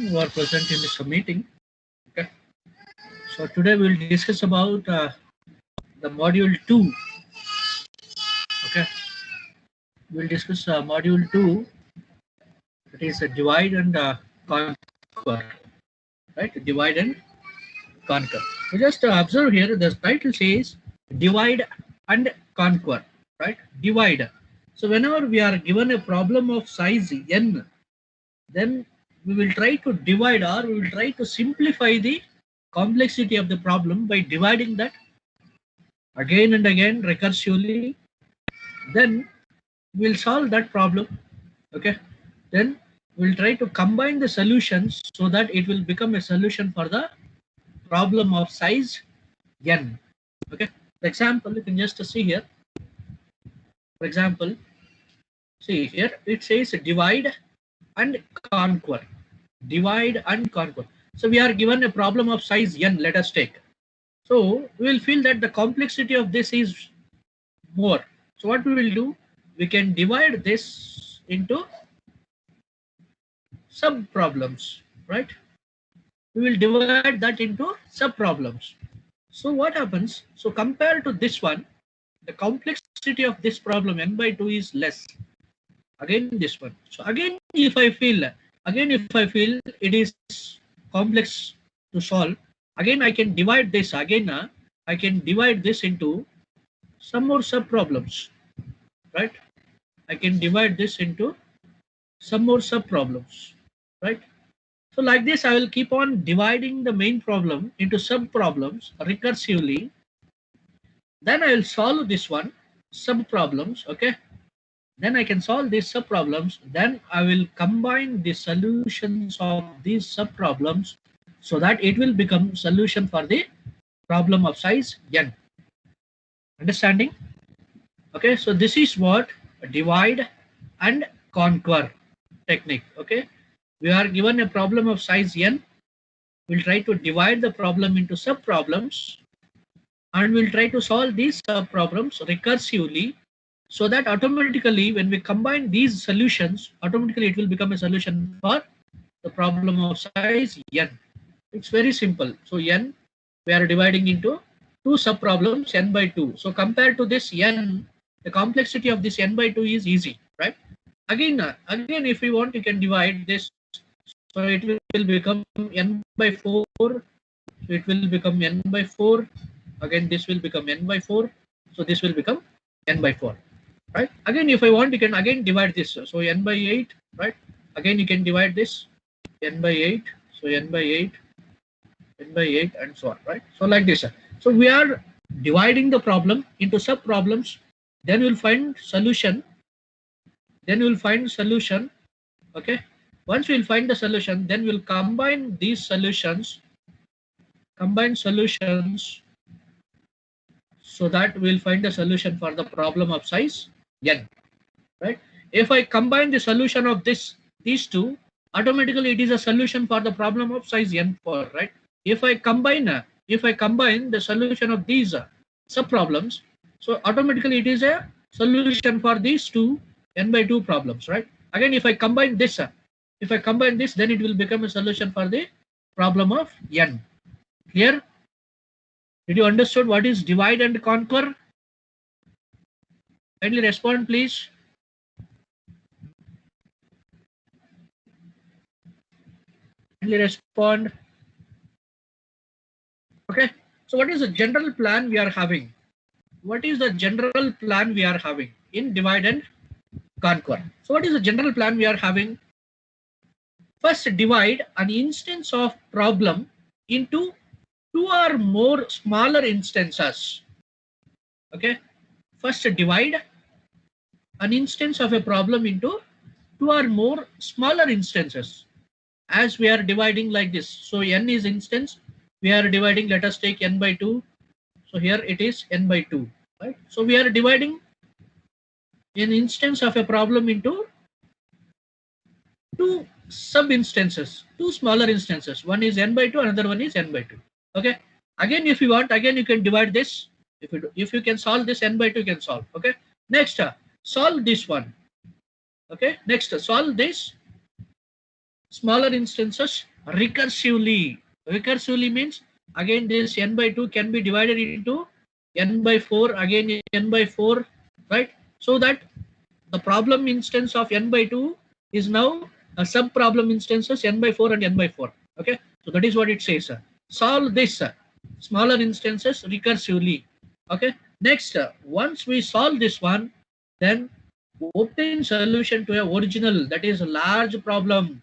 who are present in this meeting. Okay. So today we will discuss about the module 2. Okay. We will discuss module 2. It is a divide and conquer. Right. Divide and conquer. So just observe here. The title says divide and conquer. Right. Divide. So whenever we are given a problem of size n, then we will try to divide, or we will try to simplify the complexity of the problem by dividing that again and again recursively. Then we'll solve that problem. Okay, then we'll try to combine the solutions so that it will become a solution for the problem of size n. Okay, for example, you can just see here. For example, see here it says divide and conquer. Divide and conquer. So we are given a problem of size n, let us take. So we will feel that the complexity of this is more. So what we will do, we can divide this into sub problems, right? We will divide that into sub problems. So what happens? So compared to this one, the complexity of this problem n by 2 is less. Again this one. So again if I feel it is complex to solve, again I can divide this. Again I can divide this into some more sub problems, right? I can divide this into some more sub problems, right? So like this I will keep on dividing the main problem into sub problems recursively. Then I will solve this one sub problems. Okay, then I can solve these sub problems. Then I will combine the solutions of these sub problems so that it will become solution for the problem of size n. Understanding? Okay, so this is what divide and conquer technique. Okay, we are given a problem of size n. We'll try to divide the problem into sub problems, and we'll try to solve these sub problems recursively, so that automatically when we combine these solutions, automatically it will become a solution for the problem of size n. It's very simple. So n, we are dividing into two sub problems n by 2. So compared to this n, the complexity of this n by 2 is easy, right? Again if we want, you can divide this. So it will become n by 4. So it will become n by 4. Again this will become n by 4. So this will become n by 4. Right? Again, if I want, you can again divide this. So n by 8, right? Again, you can divide this n by 8. So n by 8, n by 8, and so on, right? So like this. So we are dividing the problem into sub problems. Then we'll find solution. Okay. Once we'll find the solution, then we'll combine these solutions. So that we'll find a solution for the problem of size n. Right? If I combine the solution of these two, automatically it is a solution for the problem of size n4, right? If I combine the solution of these sub problems, so automatically it is a solution for these two n by 2 problems, right? Again, if I combine this, then it will become a solution for the problem of n. Clear? Did you understood what is divide and conquer? Kindly respond, please. Respond. Okay, so what is the general plan we are having? In divide and conquer? So what is the general plan we are having? First, divide an instance of problem into two or more smaller instances. Okay, first divide an instance of a problem into two or more smaller instances. As we are dividing like this, so n is instance, we are dividing, let us take n by 2. So here it is n by 2, right? So we are dividing an instance of a problem into two sub instances, two smaller instances. One is n by 2, another one is n by 2. Okay, again if you want, again you can divide this. If you can solve this n by 2, you can solve. Okay, next solve this one. Okay, next solve this smaller instances recursively. Recursively means again this n by 2 can be divided into n by 4, again n by 4, right? So that the problem instance of n by 2 is now a sub problem instances n by 4 and n by 4. Okay, so that is what it says. Solve this smaller instances recursively. Okay, next once we solve this one, then obtain solution to a original, that is a large problem.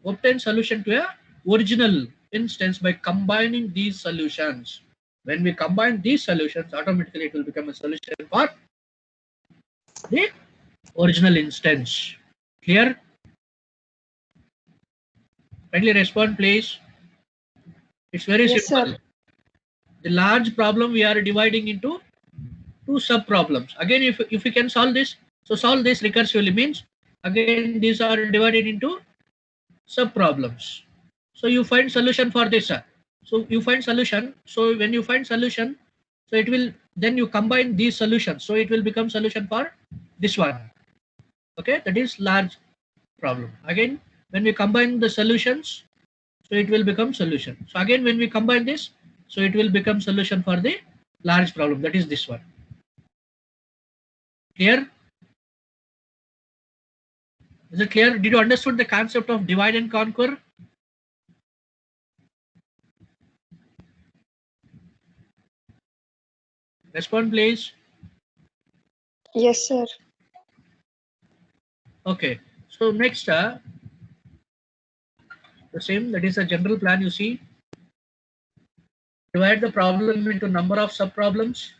Obtain solution to a original instance by combining these solutions. When we combine these solutions, automatically it will become a solution for the original instance. Clear? Kindly respond, please. It's very Yes, simple. sir. The large problem we are dividing into two sub problems. Again, if we can solve this, so solve this recursively means again these are divided into sub problems. So you find solution for this. So you find solution. So when you find solution, so it will then you combine these solutions. So it will become solution for this one. Okay, that is large problem. Again, when we combine the solutions, so it will become solution. So again, when we combine this, so it will become solution for the large problem. That is this one. Clear? Is it clear? Did you understood the concept of divide and conquer? Respond, please. Yes, sir. Okay. So next, the same, that is a general plan. You see, divide the problem into number of sub problems.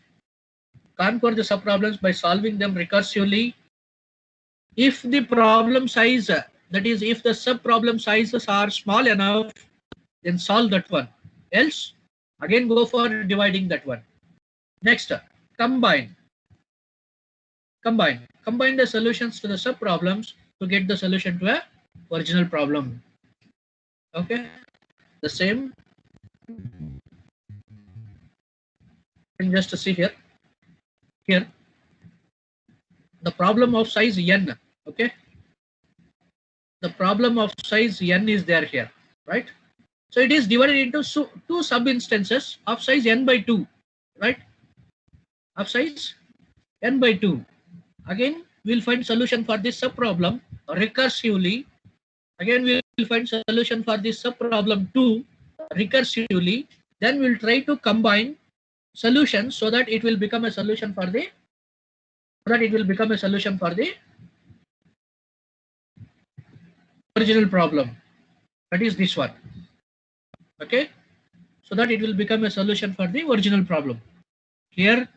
Conquer the sub problems by solving them recursively. If the problem size, that is, if the sub problem sizes are small enough, then solve that one. Else, again go for dividing that one. Next, combine. Combine the solutions to the sub problems to get the solution to a original problem. Okay, the same. And just to see here, the problem of size n. Okay, the problem of size n is there here, right? So it is divided into two sub instances of size n by 2, right? Of size n by 2. Again, we'll find solution for this sub problem recursively. Again, we'll find solution for this sub problem 2 recursively. Then we'll try to combine solutions so that it will become a solution for the original problem. That is this one. Okay, so that it will become a solution for the original problem. Clear?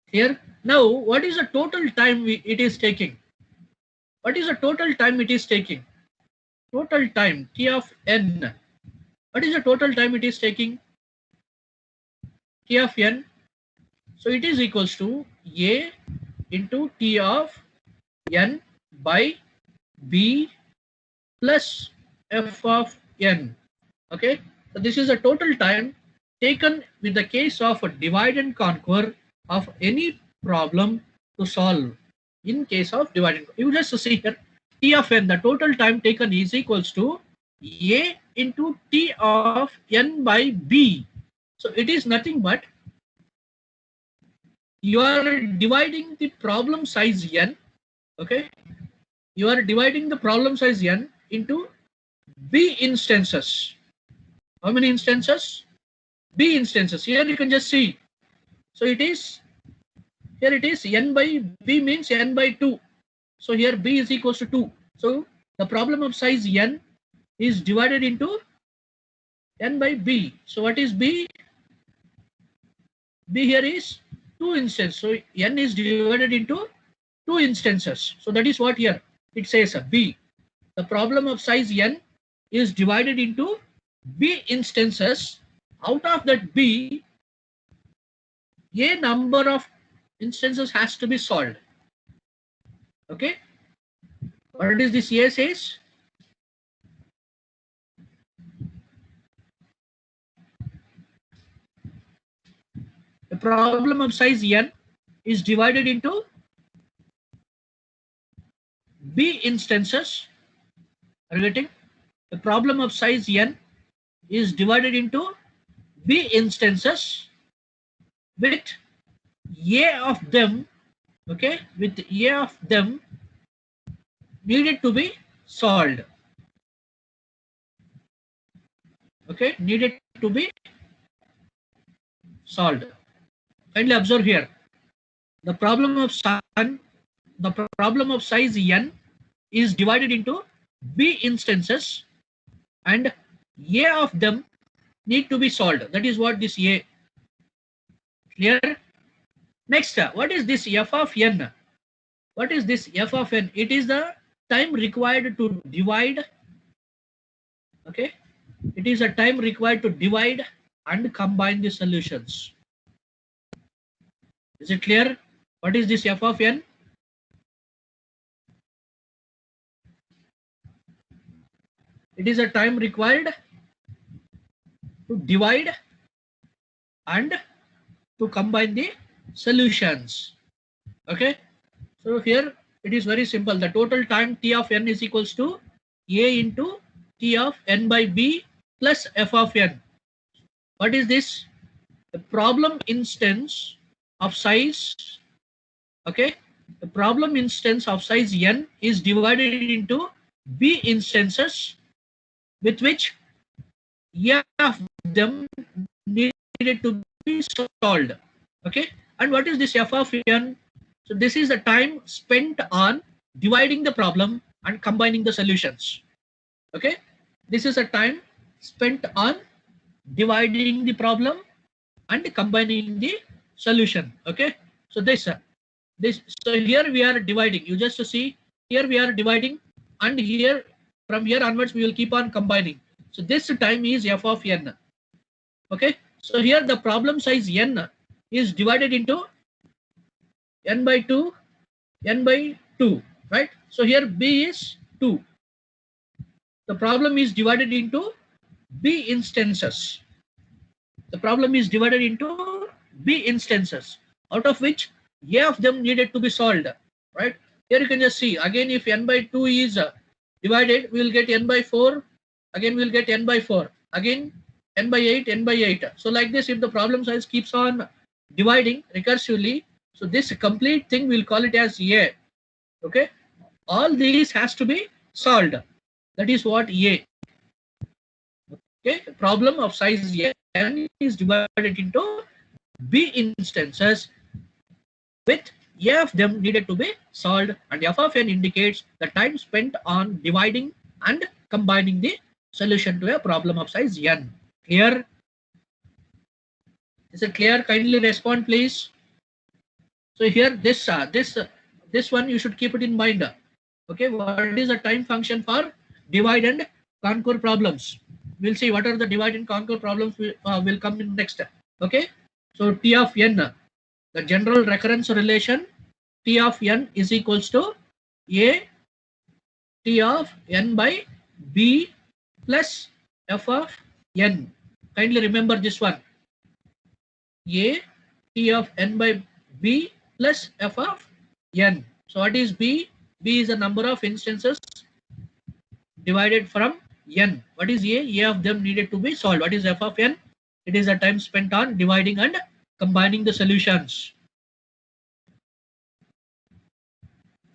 Here now, what is the total time it is taking? What is the total time it is taking? Total time t of n. What is the total time it is taking? T of n. So it is equals to a into t of n by b plus f of n. Okay, so this is the total time taken with the case of a divide and conquer of any problem to solve. In case of divide and conquer, you just see here t of n, the total time taken is equals to a into t of n by b. So it is nothing but you are dividing the problem size n. Okay, you are dividing the problem size n into b instances. How many instances? B instances. Here you can just see. So it is, here it is n by b means n by 2. So here b is equals to 2. So the problem of size n is divided into n by b. So what is b? B here is 2 instances. So n is divided into 2 instances. So that is what here it says b. The problem of size n is divided into b instances. Out of that b, a number of instances has to be solved. Okay, what is this a says? The problem of size n is divided into b instances. Are you getting? The problem of size n is divided into b instances with a of them, okay, with a of them needed to be solved, okay, needed to be solved. Kindly observe here. The problem of problem of size n is divided into b instances and a of them need to be solved. That is what this a. Clear? Next, what is this f of n? What is this f of n? It is the time required to divide. Okay, it is a time required to divide and combine the solutions. Is it clear? What is this f of n? It is a time required to divide and to combine the solutions. Okay, so here it is very simple. The total time t of n is equals to a into t of n by b plus f of n. What is this? The problem instance of size, okay, the problem instance of size n is divided into b instances with which a of them needed to be solved. Okay, and what is this f of n? So this is the time spent on dividing the problem and combining the solutions. Okay, this is a time spent on dividing the problem and combining the solution. Okay, so this so here we are dividing. You just to see here we are dividing, and here from here onwards we will keep on combining. So this time is f of n. Okay, so here the problem size n is divided into n by 2, n by 2, right? So here b is 2. The problem is divided into b instances. The problem is divided into b instances, out of which a of them needed to be solved, right? Here you can just see again, if n by 2 is divided, we will get n by 4. Again we will get n by 4. Again n by 8, n by 8. So like this, if the problem size keeps on dividing recursively, so this complete thing we'll call it as a. Okay, all these has to be solved. That is what a. Okay, problem of size n is divided into b instances with a of them needed to be solved, and f of n indicates the time spent on dividing and combining the solution to a problem of size n. Clear? Is it clear? Kindly respond, please. So here this one you should keep it in mind. Okay, what is the time function for divide and conquer problems? We'll see what are the divide and conquer problems will come in next. Okay, so t of n, the general recurrence relation t of n is equals to a t of n by b plus f of n. Kindly remember this one, a t of n by b plus f of n. So what is b? B is the number of instances divided from n. What is a? A of them needed to be solved. What is f of n? It is the time spent on dividing and combining the solutions.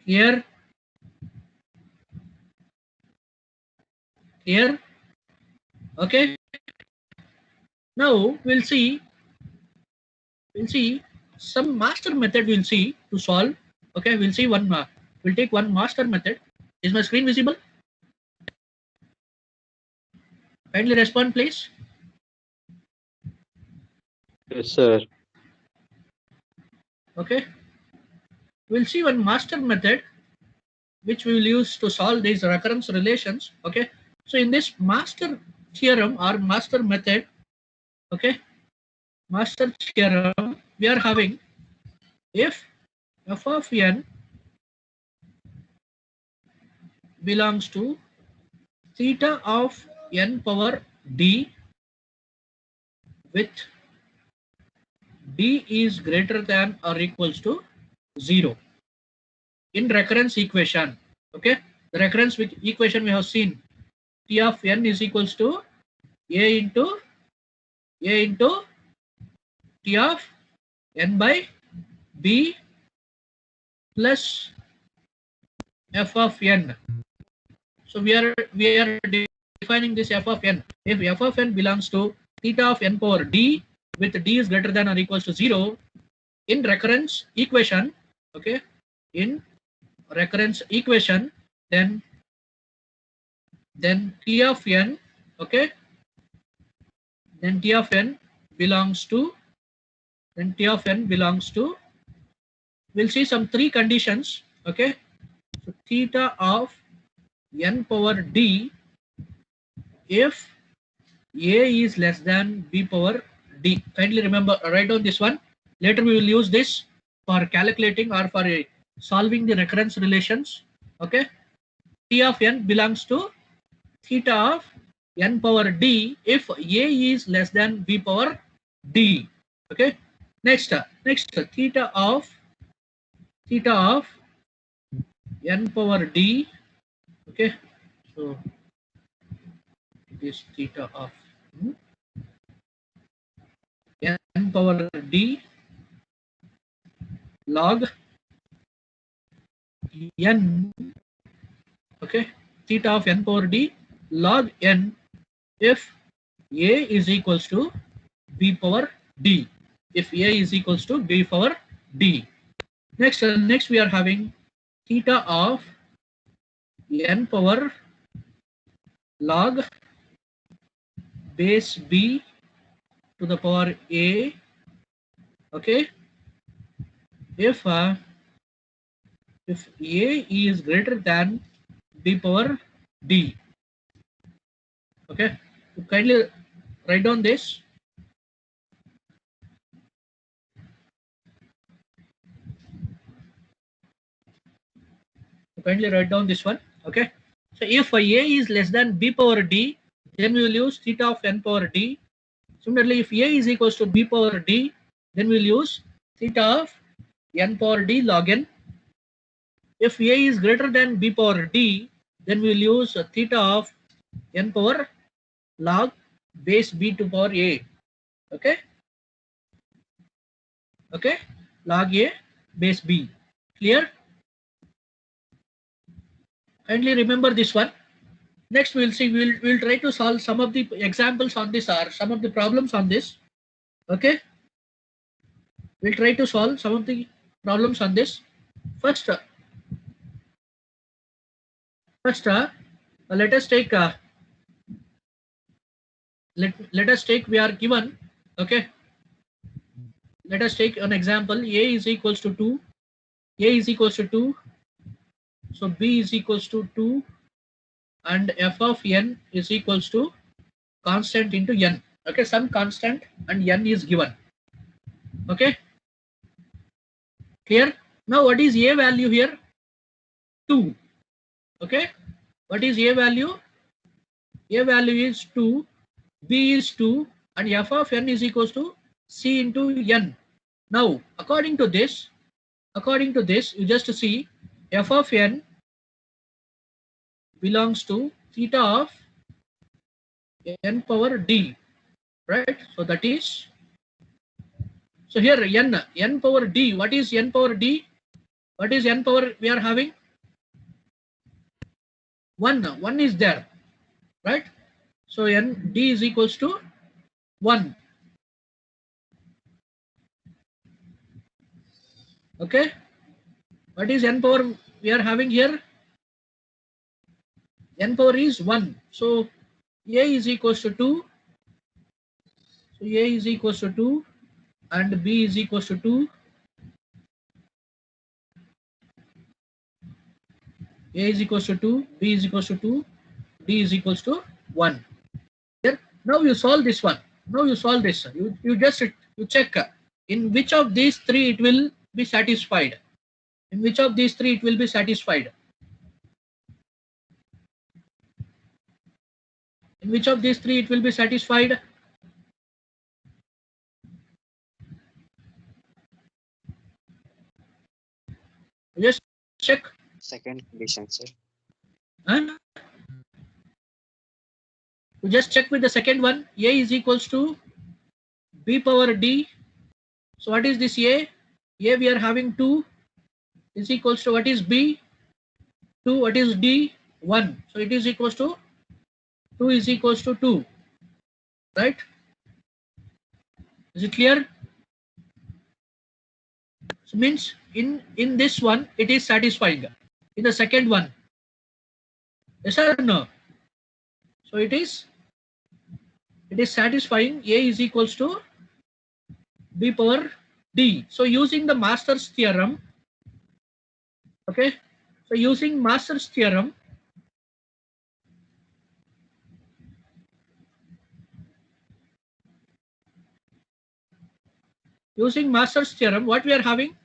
Clear? Clear? Okay. Now we'll see some master method. We'll see to solve. Okay, we'll see one. We'll take one master method. Is my screen visible? Kindly respond, please. Yes, sir. Okay, we'll see one master method which we will use to solve these recurrence relations. Okay, so in this master theorem or master method, okay, master theorem, we are having if f of n belongs to theta of n power d with d is greater than or equals to 0 in recurrence equation. Okay, The recurrence equation we have seen, T of n is equals to A into T of n by B plus f of n. So we are defining this f of n. If f of n belongs to theta of n power d with d is greater than or equals to 0 in recurrence equation, okay, in recurrence equation, then T of n, okay, then T of n belongs to, we'll see some three conditions, okay. So theta of n power d if A is less than B power D. Kindly remember, write down this one. Later we will use this for calculating or for solving the recurrence relations. Okay. T of n belongs to theta of n power d if A is less than B power D. Okay. Next theta of n power d. Okay. So it is theta of n power d log n, okay, theta of n power d log n if A is equals to B power D. If A is equals to B power D. Next we are having theta of n power log base B to the power A, okay, if A is greater than B power D. Okay, so kindly write down this. Kindly write down this one. Okay, so if A is less than B power D, then we will use theta of n power D. Similarly, if A is equals to B power D, then we will use theta of n power D log n. If A is greater than B power D, then we will use theta of n power log base B to power A. Okay, okay, log A base B. Clear? Kindly remember this one. Next we'll see, we'll try to solve some of the examples on this or some of the problems on this. Okay, we'll try to solve some of the problems on this. First let us take let us take, we are given, okay, let us take an example. A is equals to 2, so B is equals to 2 and f of n is equals to constant into n. Okay, some constant and n is given. Okay, clear? Now what is A value here? 2. Okay, what is A value? A value is 2, B is 2 and f of n is equals to C into n. Now according to this you just see f of n belongs to theta of n power d, right? So that is, so here n power d, what is n power d? What is n power we are having? 1 is there, right? So n d is equals to 1. Okay, what is n power we are having here? N power is 1. So A is equals to 2. So A is equals to 2 and B is equals to 2. A is equals to 2, B is equals to 2, D is equals to 1. Here, now you solve this one. Now you solve this. You just you check in which of these three it will be satisfied. In which of these three it will be satisfied. In which of these three it will be satisfied? Just check. Second condition, sir. Huh? You just check with the second one. A is equals to b power d. So what is this A? A we are having 2 is equals to what is B? 2. What is D? 1. So it is equals to 2 is equals to 2. Right? Is it clear? So means in this one it is satisfying. In the second one, yes or no? So it is satisfying. A is equals to b power d. So using the Master's theorem, okay. So using Master's theorem, what we are having?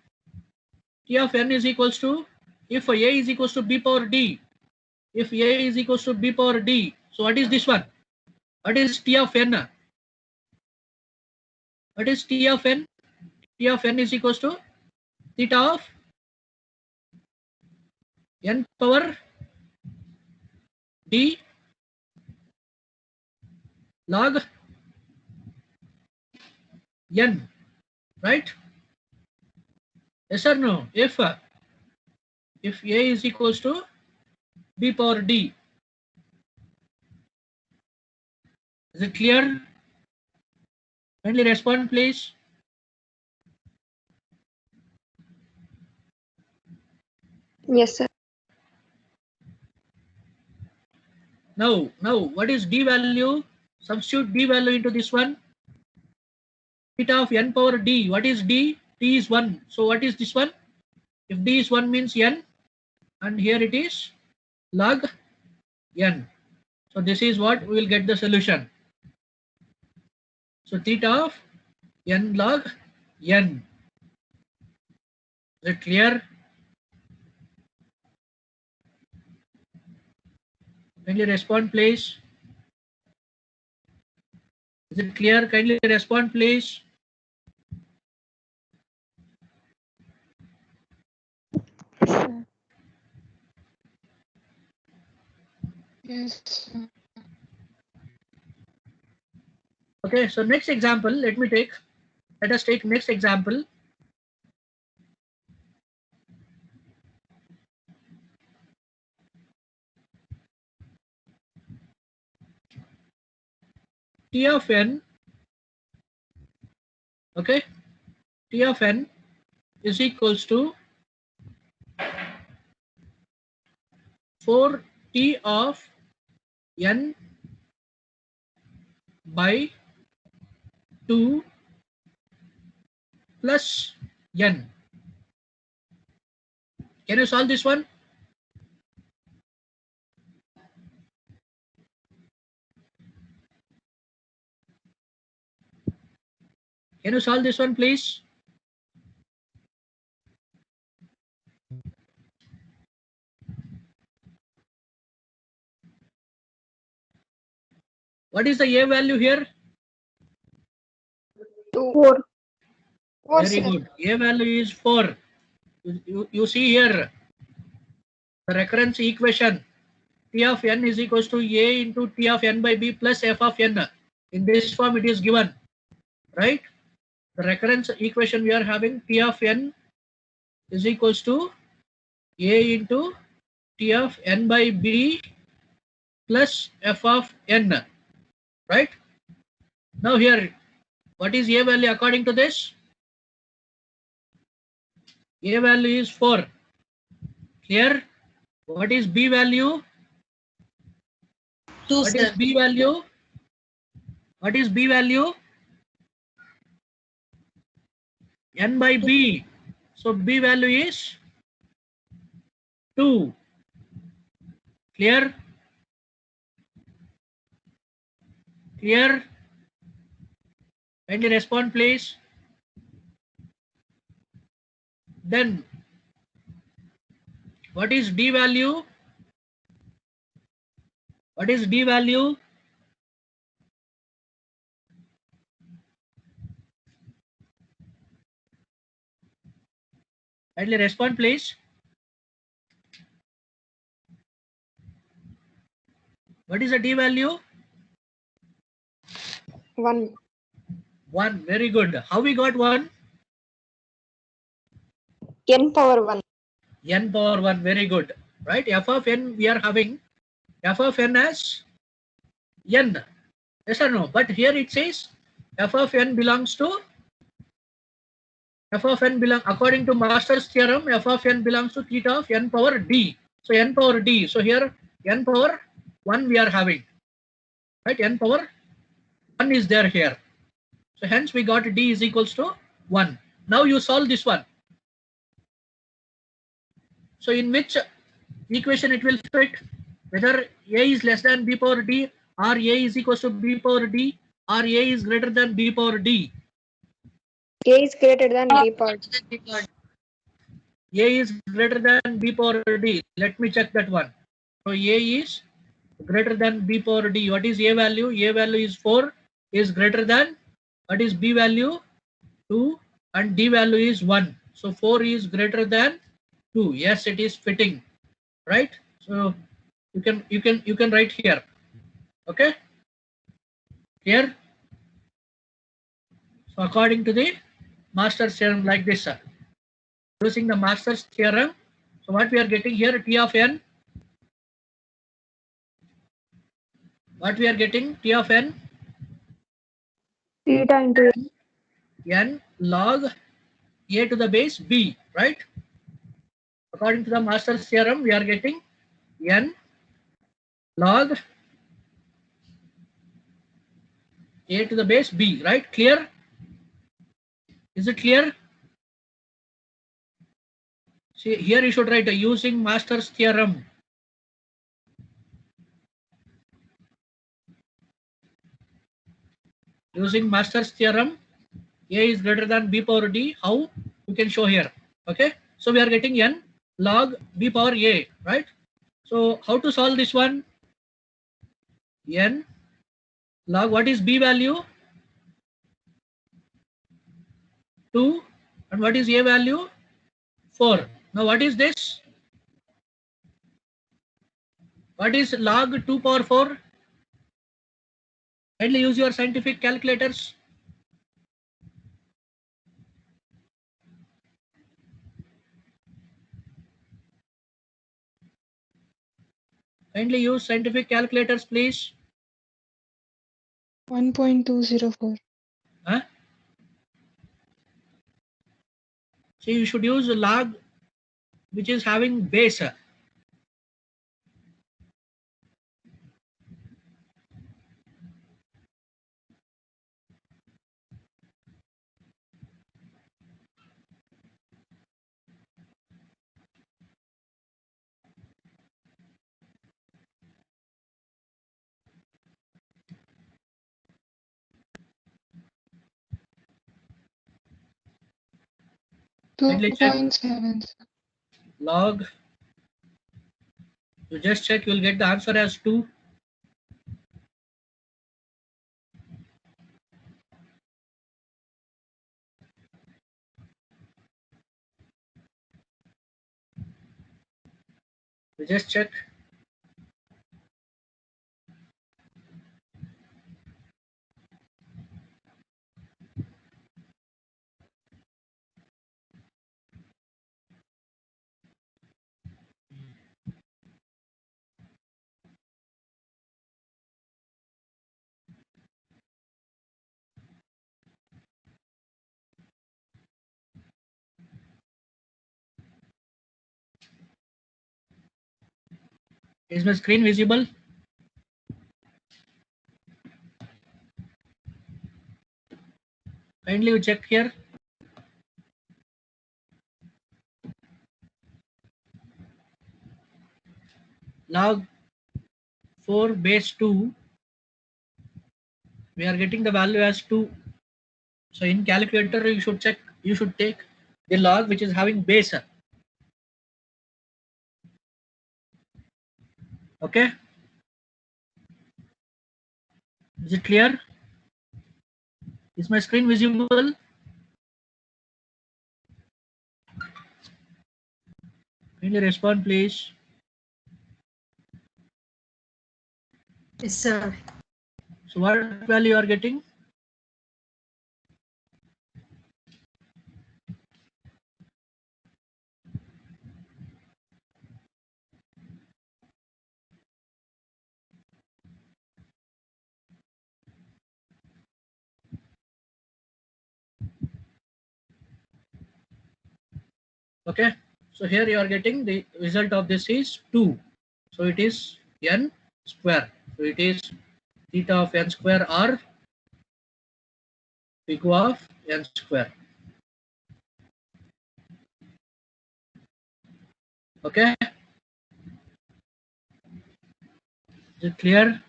T of n is equals to, if a is equals to b power d, if a is equals to b power d, so what is this one? What is T of n? What is T of n? T of n is equals to theta of n power d log n, right? Yes or no? If a is equals to b power d, is it clear? Kindly respond, please. Yes, sir. Now, what is d value? Substitute d value into this one. Theta of n power d. What is d? T is 1. So what is this one? If d is 1 means n, and here it is log n. So this is what we will get the solution. So theta of n log n. Is it clear? Kindly respond, please. Is it clear? Kindly respond, please. Sir. Yes, sir. Okay, so next example, let us take next example. T of n, okay, T of n is equals to 4T of n by 2 plus n. Can you solve this one? Can you solve this one, please? What is the A value here? 4. 4, Very sir. good. A value is 4. You see here the recurrence equation. T of n is equals to A into T of n by b plus f of n. In this form it is given, right? The recurrence equation we are having, T of n is equals to A into T of n by b plus f of n, right? Now here, what is A value according to this? A value is 4. Clear? What is B value? 2, What is sir. B value? What is B value? N by B. So B value is 2. Clear? Clear? Kindly respond, please. Then, what is D value? What is D value? Kindly respond, please. What is the d value? 1. 1. Very good. How we got 1? N power 1. N power 1. Very good. Right? F of n we are having f of n as n. Yes or no? But here it says f of n belongs to f of n belong according to Master's theorem. F of n belongs to theta of n power d. So n power d. So here n power 1 we are having. Right? N power 1 is there here. So hence we got d is equals to 1. Now you solve this one. So in which equation it will fit? Whether a is less than b power d, or a is equals to b power d, or a is greater than b power d. A is greater than B power D. A is greater than b power d. Let me check that one. So a is greater than b power d. What is a value? A value is 4, is greater than, what is b value? 2, and d value is 1. So 4 is greater than 2. Yes, it is fitting, right? So you can write here. Okay, here. So according to the Master's theorem, like this, sir. Using the Master's theorem, so what we are getting here, t of n, what we are getting, t of n, Theta into n log a to the base b, right? According to the Master's theorem, we are getting n log a to the base b, right? Clear? Is it clear? See, here you should write using Master's theorem. Using Master's theorem, a is greater than b power d. How? You can show here. Okay. So we are getting n log b power a, right? So how to solve this one? N log, what is b value? 2. And what is a value? 4. Now what is this? What is log 2 power 4? Kindly use your scientific calculators. Kindly use scientific calculators, please. 1.204. Huh? So you should use log which is having base. Kindly check 2.7. log. You just check, you will get the answer as 2. You just check. Is my screen visible? Kindly you check here. Log 4 base 2. We are getting the value as 2. So in calculator you should check, you should take the log which is having base. Okay. Is it clear? Is my screen visible? Kindly respond, please. Yes, sir. So what value you are getting? Okay, so here you are getting the result of this is 2. So it is n square. So it is theta of n square or big O of n square. Okay, is it clear?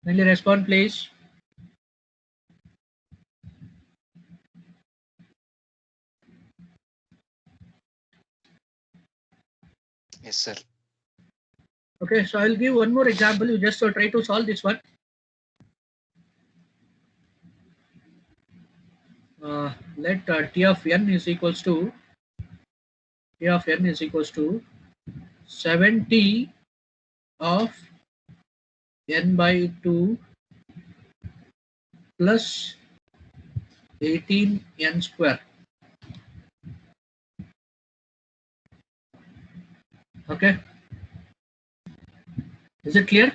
Kindly respond, please. Yes, sir. Okay, so I'll give one more example. You just try to solve this one. Let t of n is equals to 7t of n by 2 plus 18n square. Okay, is it clear?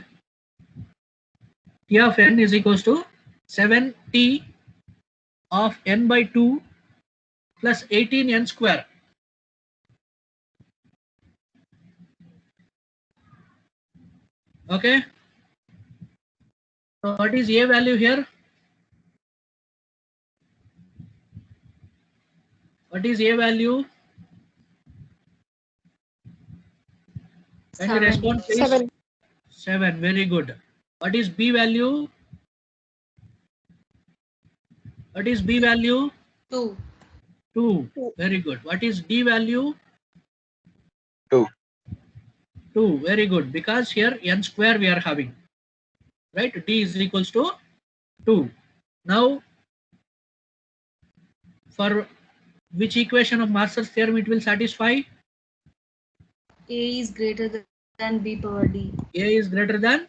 T of n is equals to 7t of n by 2 plus 18n square. Okay, so what is a value here? What is a value? Can you 7. respond, please? 7. 7. Very good. What is b value? What is b value? 2. 2. Very good. What is d value? 2. 2. Very good. Because here n square we are having. Right? D is equals to 2. Now, for which equation of Master's theorem it will satisfy? A is greater than B power D. A is greater than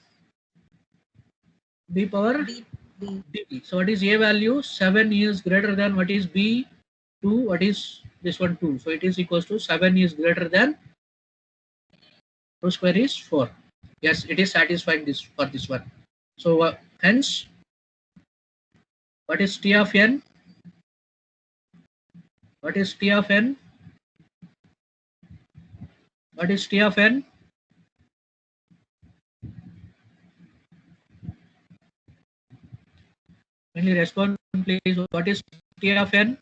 b power D. D. d. So what is a value? 7 is greater than what is b? 2. What is this one? 2. So it is equals to 7 is greater than 2 square is 4. Yes, it is satisfying this for this one. So hence, what is t of n? What is t of n? What is t of n? Kindly respond, please. What is t of n?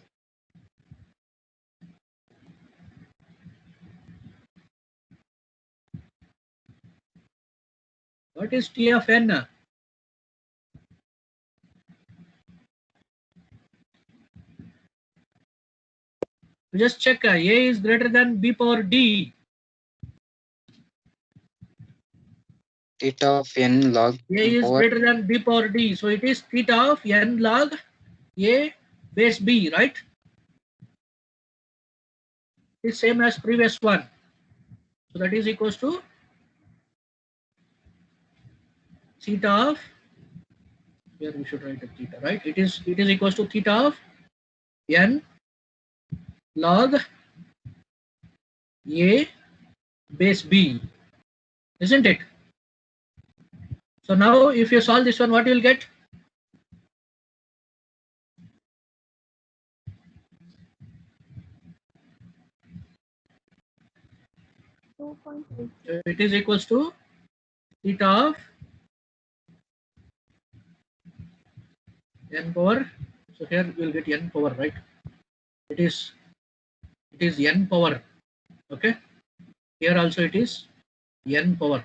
What is t of n? Just check. A is greater than b power d. Theta of n log A n is power greater than b power d. So it is theta of n log a base b, right? It's same as previous one. So that is equals to theta of, here we should write a theta, right? It is equals to theta of n log a base b, isn't it? So now if you solve this one, what you will get? It is equals to theta of n power. So here we will get n power, right? It is n power. Okay. Here also it is n power.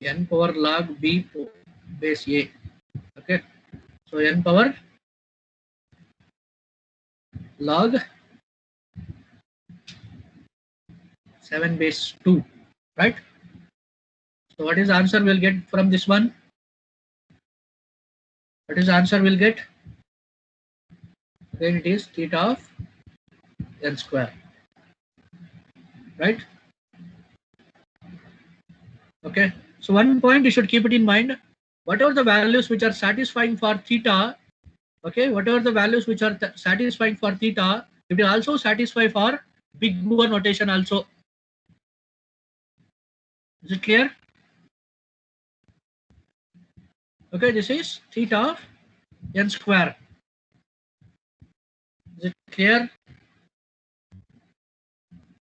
N power log b base a. Okay. So n power log 7 base 2, right? So what is the answer we'll get from this one? What is the answer we'll get? Then it is theta of n square. Right? Okay. So one point you should keep it in mind. Whatever the values which are satisfying for theta, okay, whatever the values which are satisfying for theta, it will also satisfy for big O notation also. Is it clear? Okay, this is theta of n square. Is it clear?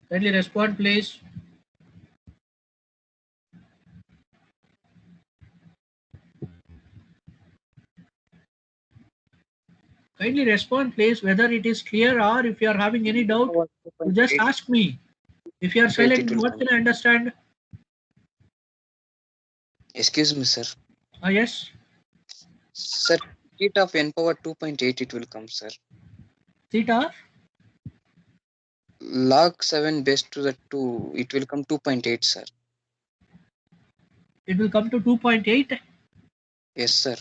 Kindly respond, please. Kindly respond, please, whether it is clear or if you are having any doubt, you just ask me. If you are silent, what can I understand? Excuse me, sir. Yes. Sir, theta of n power 2.8 it will come, sir. Theta? Log 7 base to the 2, it will come 2.8, sir. It will come to 2.8. Yes, sir.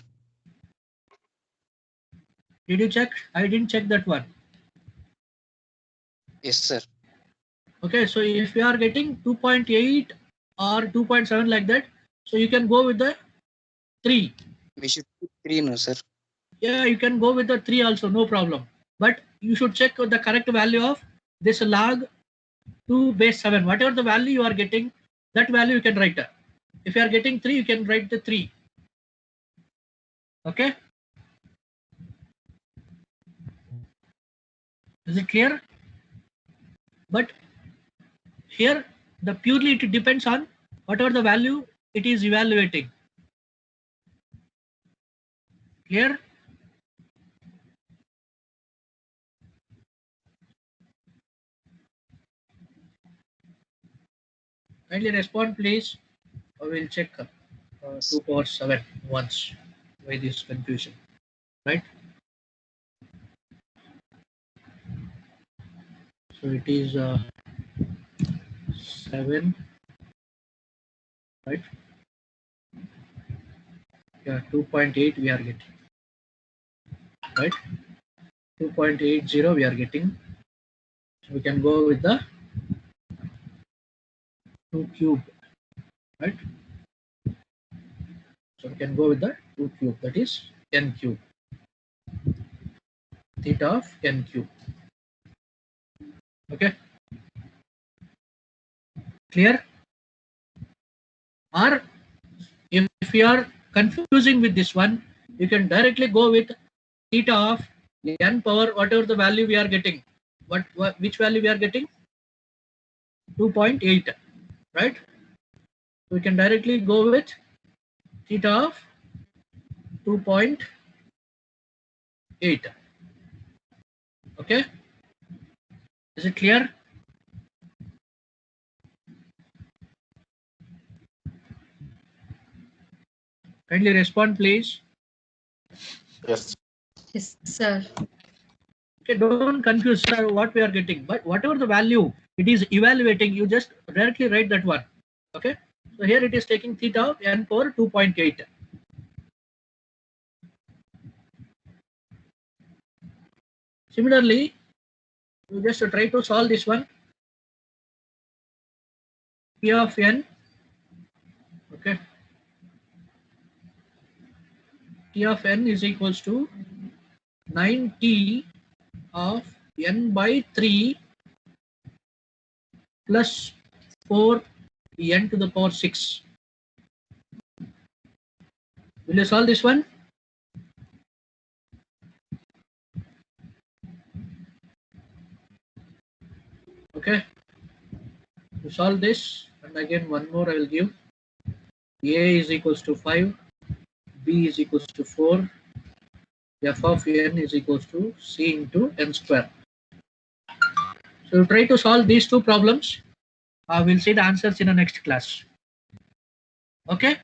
Did you check? I didn't check that one. Yes, sir. Okay, so if you are getting 2.8 or 2.7 like that, so you can go with the 3. We should put 3 no, sir. Yeah, you can go with the 3 also, no problem. But you should check the correct value of this log 2 base 7. Whatever the value you are getting, that value you can write. If you are getting 3, you can write the 3. Okay? Is it clear? But here, the purely it depends on whatever the value it is evaluating. Clear? Kindly respond, please. I will check 2 power 7 once. Why this confusion? Right? So it is 7. Right? Yeah, 2.8 we are getting. Right? 2.80 we are getting. So we can go with the 2 cube. Right? So we can go with the 2 cube, that is n cube. Theta of n cube. Okay? Clear? Or if you are confusing with this one, you can directly go with theta of n power whatever the value we are getting. Which value we are getting? 2.8, right? We can directly go with theta of 2.8. Okay? Is it clear? Kindly respond, please. Yes. Yes, sir. Okay, don't confuse, sir, what we are getting. But whatever the value it is evaluating, you just directly write that one. Okay? So here it is taking theta of n power 2.8. Similarly, you just try to solve this one. P of n, okay, T of n is equals to 9t of n by 3 plus 4 n to the power 6. Will you solve this one? Okay, to solve this, and again one more I will give. A is equals to 5, B is equals to 4, f of n is equals to c into n square. So try to solve these two problems. We'll see the answers in the next class. Okay.